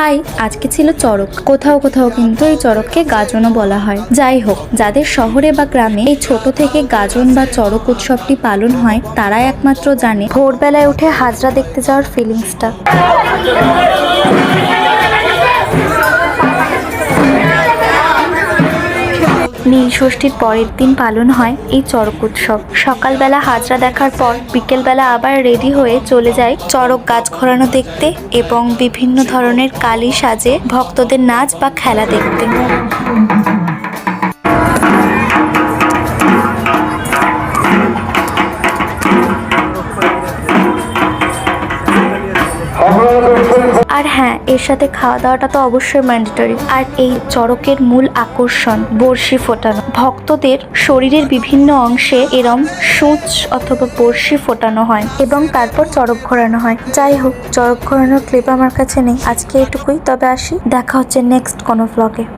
High, আজকে ছিল চড়ক। কোথাও কোথাও কিন্তু এই চড়ককে গাজনও বলা হয়। যাই হোক, যাদের শহরে বা গ্রামে এই ছোট থেকে গাজন বা চড়ক উৎসবটি পালন হয় তারাই একমাত্র জানে ভোরবেলায় উঠে হাজরা দেখতে যাওয়ার ফিলিংসটা। নীল ষষ্ঠীর পরের দিন পালন হয় এই চড়ক উৎসব। সকালবেলা হাজরা দেখার পর বিকেলবেলা আবার রেডি হয়ে চলে যায় চড়ক গাছ ঘোরানো দেখতে এবং বিভিন্ন ধরনের কালী সাজে ভক্তদের নাচ বা খেলা দেখতে। আর হ্যাঁ, এর সাথে খাওয়া দাওয়াটা তো অবশ্যই ম্যান্ডেটরি। আর এই চড়কের মূল আকর্ষণ বড়শি ফোটানো। ভক্তদের শরীরের বিভিন্ন অংশে এরম সূচ অথবা বড়শি ফোটানো হয় এবং তারপর চড়ক ঘোরানো হয়। যাই হোক, চড়ক ঘোরানোর ক্লিপ আমার কাছে নেই, আজকে এটুকুই। তবে আসি, দেখা হচ্ছে নেক্সট কোনো ভ্লগে।